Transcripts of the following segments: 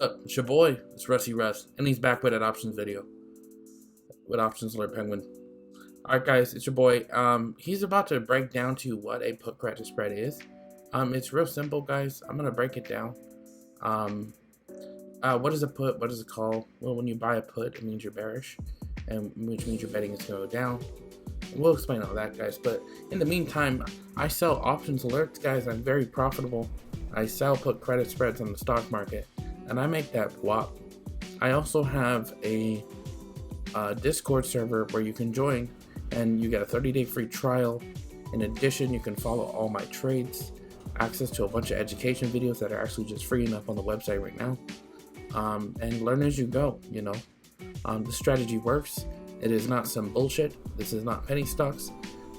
It's your boy, it's Rusty Russ, and he's back with an options video with Options Alert Penguin. Alright guys, it's your boy. He's about to break down to what a put credit spread is. It's real simple, guys. I'm gonna break it down. What is a put? What is it called? Well, when you buy a put, it means you're bearish, and which means you're betting it's gonna go down. We'll explain all that, guys. But in the meantime, I sell options alerts, guys. I'm very profitable. I sell put credit spreads on the stock market, and I make that WAP. I also have a Discord server where you can join, and you get a 30-day free trial. In addition, you can follow all my trades, access to a bunch of education videos that are actually just free enough on the website right now, and learn as you go. The strategy works. It is not some bullshit. This is not penny stocks.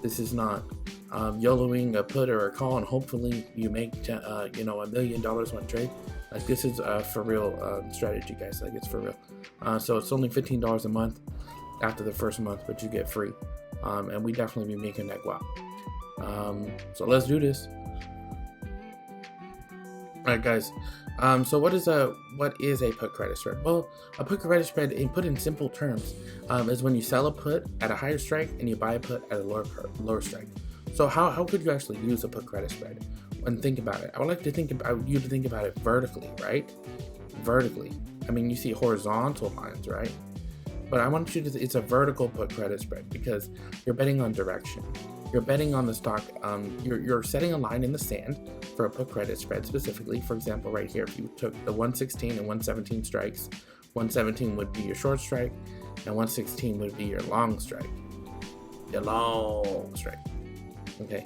This is not YOLOing a put or a call and hopefully you make $1 million one trade. Like, this is for real strategy, guys. Like, it's for real. So it's only $15 a month after the first month, but you get free. And we definitely be making that guap. So let's do this. All right, guys. So what is a put credit spread? Well, a put credit spread, put in simple terms, is when you sell a put at a higher strike and you buy a put at a lower strike. So how could you actually use a put credit spread? And think about it. I would like to think about you to think about it vertically, right? Vertically. I mean, you see horizontal lines, right? But I want you to, it's a vertical put credit spread because you're betting on direction. You're betting on the stock. You're setting a line in the sand for a put credit spread specifically. For example, right here, if you took the 116 and 117 strikes, 117 would be your short strike, and 116 would be your long strike. Your long strike. Okay.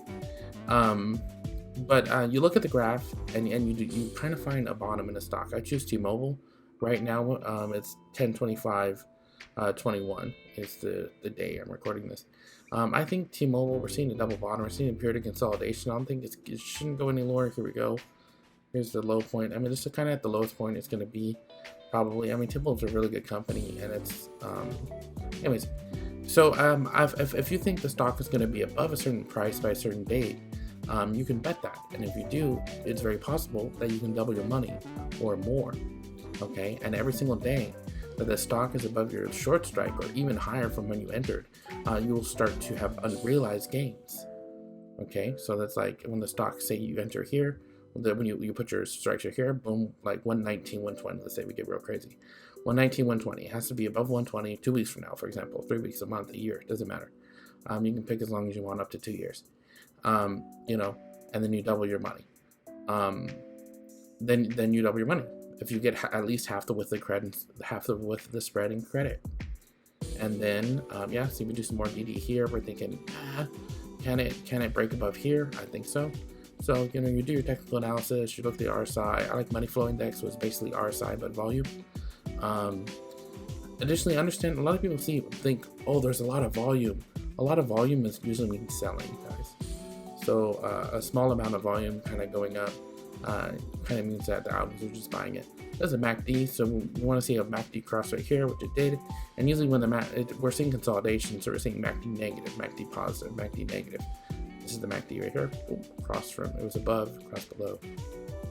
But you look at the graph and you kind of find a bottom in a stock. I choose T-Mobile right now. It's 10/25/21 is the day I'm recording this. I think T-Mobile, we're seeing a double bottom. We're seeing a period of consolidation. I don't think it shouldn't go any lower. Here we go. Here's the low point. I mean, this is kind of at the lowest point it's going to be probably. I mean, T-Mobile's a really good company, and it's anyways. So if you think the stock is going to be above a certain price by a certain date, you can bet that, and if you do, it's very possible that you can double your money or more. Okay, and every single day that the stock is above your short strike or even higher from when you entered, you will start to have unrealized gains. Okay, so that's like when the stock, say you enter here, when you put your strikes here, boom, like 119, 120. Let's say we get real crazy. 119, 120. It has to be above 120 2 weeks from now, for example, 3 weeks, a month, a year, doesn't matter. You can pick as long as you want, up to 2 years. And then you double your money. Then you double your money if you get at least half the width of credit, half the width of the spread in credit. And then so we do some more DD here. We're thinking, can it break above here? I think so. So you do your technical analysis. You look at the RSI. I like money flow index, so it's basically RSI but volume. Additionally, understand a lot of people think, oh, there's a lot of volume. A lot of volume is usually means selling, guys. So a small amount of volume kind of going up kind of means that the algos are just buying it. There's a MACD, so we want to see a MACD cross right here, which it did. And usually when we're seeing consolidation, so we're seeing MACD negative, MACD positive, MACD negative. This is the MACD right here. Boom, cross from, it was above, cross below,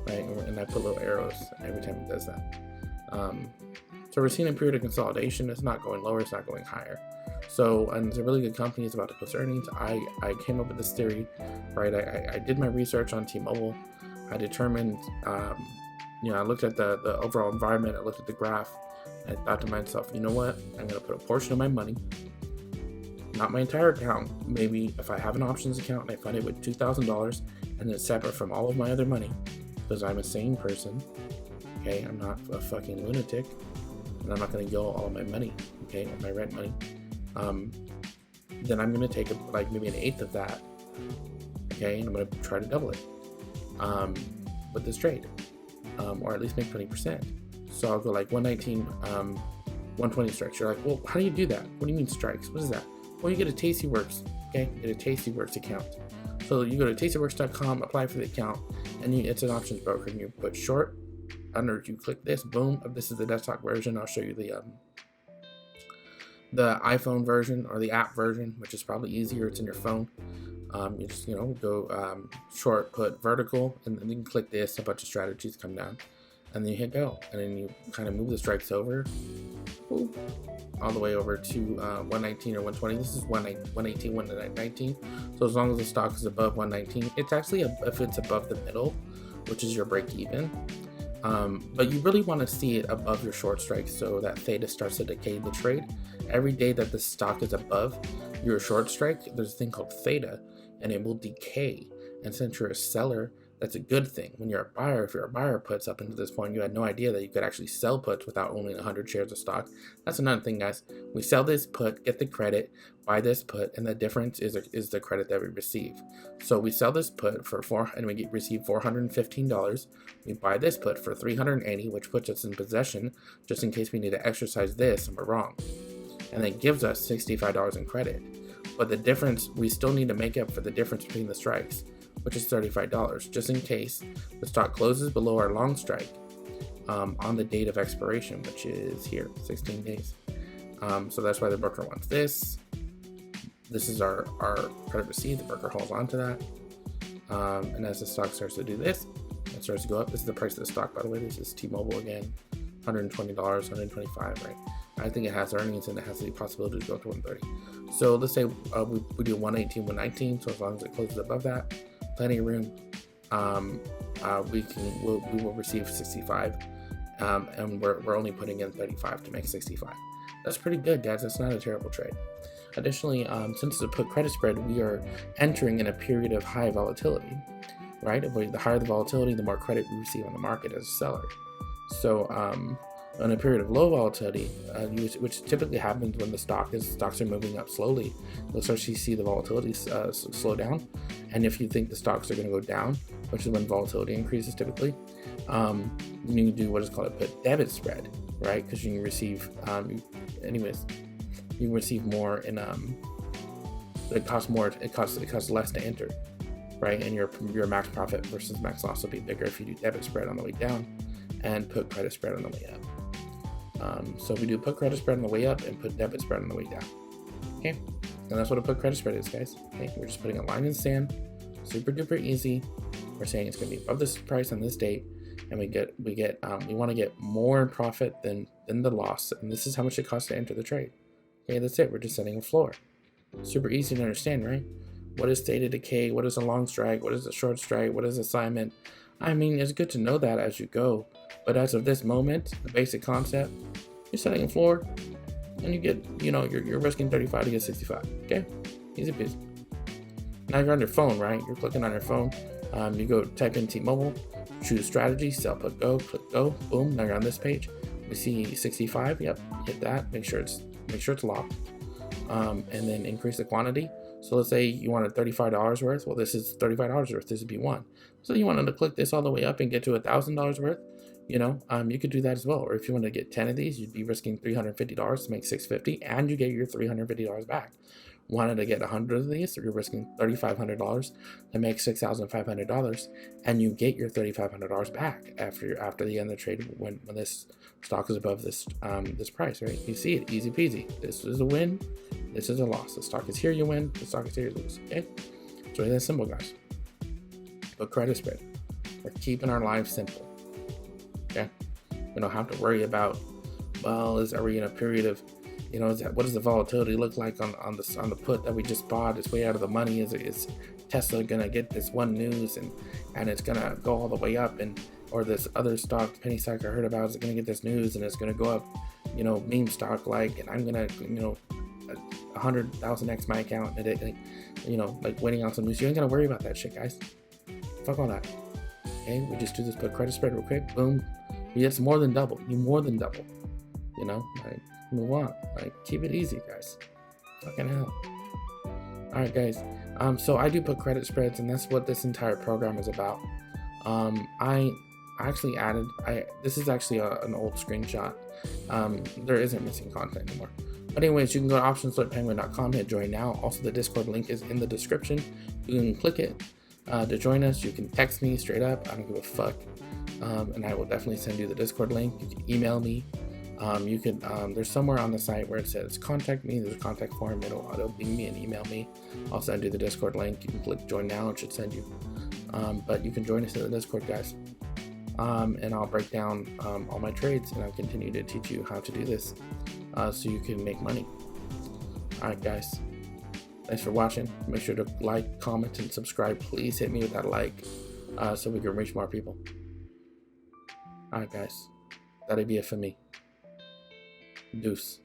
right? And I put little arrows every time it does that. So we're seeing a period of consolidation. It's not going lower, it's not going higher. So, and it's a really good company. It's about to post earnings. I came up with this theory, right? I did my research on T-Mobile. I determined, I looked at the overall environment. I looked at the graph. And I thought to myself, you know what? I'm going to put a portion of my money, not my entire account. Maybe if I have an options account and I fund it with $2,000 and it's separate from all of my other money, because I'm a sane person. Okay, I'm not a fucking lunatic, and I'm not going to YOLO all of my money. Okay, or my rent money. Then I'm going to take maybe an eighth of that, okay, and I'm going to try to double it with this trade, or at least make 20%. So I'll go like 119, 120 strikes. You're like, well, how do you do that? What do you mean strikes? What is that? Well, you get a Tastyworks, okay? You get a Tastyworks account. So you go to tastyworks.com, apply for the account, and it's an options broker, and you put short. Under, you click this, boom. This is the desktop version. I'll show you the iPhone version or the app version, which is probably easier. It's in your phone. You just go short, put vertical, and then you can click this. A bunch of strategies come down. and then you hit go, and then you kind of move the strikes over, boop, all the way over to 119 or 120. This is 118, 119. So as long as the stock is above 119, it's actually if it's above the middle, which is your break even. But you really want to see it above your short strike so that theta starts to decay the trade. Every day that the stock is above your short strike, there's a thing called theta, and it will decay. And since you're a seller, that's a good thing. When you're a buyer, if you're a buyer puts up until this point, you had no idea that you could actually sell puts without owning 100 shares of stock. That's another thing, guys. We sell this put, get the credit, buy this put, and the difference is the credit that we receive. So we sell this put for and we receive $415. We buy this put for $380, which puts us in possession just in case we need to exercise this and we're wrong. And it gives us $65 in credit. But the difference, we still need to make up for the difference between the strikes, which is $35, just in case the stock closes below our long strike on the date of expiration, which is here, 16 days. So that's why the broker wants this. This is our credit receipt. The broker holds on to that. And as the stock starts to do this, it starts to go up. This is the price of the stock, by the way. This is T-Mobile again, $120, $125, right? I think it has earnings and it has the possibility to go to 130. So let's say we do 118, 119. So as long as it closes above that, plenty of room. We will receive 65, and we're only putting in 35 to make 65. That's pretty good, guys. That's not a terrible trade. Additionally, since it's a put credit spread, we are entering in a period of high volatility, right? The higher the volatility, the more credit we receive on the market as a seller. So in a period of low volatility, which typically happens when the stocks are moving up slowly, you'll start to see the volatility slow down. And if you think the stocks are going to go down, which is when volatility increases typically, you do what is called a put debit spread, right? Because you can receive, you can receive more in it costs more. It costs less to enter, right? And your max profit versus max loss will be bigger if you do debit spread on the way down and put credit spread on the way up. So we do put credit spread on the way up and put debit spread on the way down. Okay, and that's what a put credit spread is, guys. Okay, we're just putting a line in the sand, super duper easy. We're saying it's going to be above this price on this date, and we want to get more profit than the loss, and this is how much it costs to enter the trade. Okay, that's it. We're just setting a floor. Super easy to understand, right? What is theta decay? What is a long strike? What is a short strike? What is assignment? I mean, it's good to know that as you go, but as of this moment, the basic concept, you're setting a floor, and you get, you're risking 35 to get 65. Okay, easy peasy. Now you're on your phone, right? You're clicking on your phone. You go type in T-Mobile, choose strategy, sell, put, go, click go, boom. Now you're on this page. We see 65. Yep, hit that. Make sure it's locked, and then increase the quantity. So let's say you wanted $35 worth. Well, this is $35 worth. This would be one. So you wanted to click this all the way up and get to $1,000 worth. You could do that as well. Or if you wanted to get 10 of these, you'd be risking $350 to make $650, and you get your $350 back. Wanted to get 100 of these, so you're risking $3,500 to make $6,500, and you get your $3,500 back after the end of the trade when this stock is above this price, right? You see it, easy peasy. This is a win, this is a loss. The stock is here, you win. The stock is here, you lose. Okay, it's really that simple, guys. But credit spread, we're keeping our lives simple. Okay, we don't have to worry about, well, are we in a period of, what does the volatility look like on the put that we just bought? It's way out of the money. Is Tesla gonna get this one news and it's gonna go all the way up, or this other stock, penny stock I heard about, is gonna get this news and it's gonna go up, meme stock like, and I'm gonna 100,000x my account, and like waiting on some news. You ain't gotta worry about that shit, guys. Fuck all that. Okay, we just do this put credit spread real quick. Boom. It's more than double. You more than double. Like, move on. Like, keep it easy, guys. Fucking hell. All right, guys. So I do put credit spreads, and that's what this entire program is about. I actually added. This is actually an old screenshot. There isn't missing content anymore. But anyways, you can go to optionsalertpenguin.com, hit join now. Also, the Discord link is in the description. You can click it to join us. You can text me straight up. I don't give a fuck. And I will definitely send you the Discord link. You can email me. You can, there's somewhere on the site where it says contact me. There's a contact form. It'll ping me and email me. I'll send you the Discord link. You can click join now. It should send you. But you can join us in the Discord, guys. and I'll break down all my trades, and I'll continue to teach you how to do this so you can make money. Alright guys, thanks for watching. Make sure to like, comment, and subscribe. Please hit me with that like so we can reach more people. Alright guys, that'll be it for me. Deuce.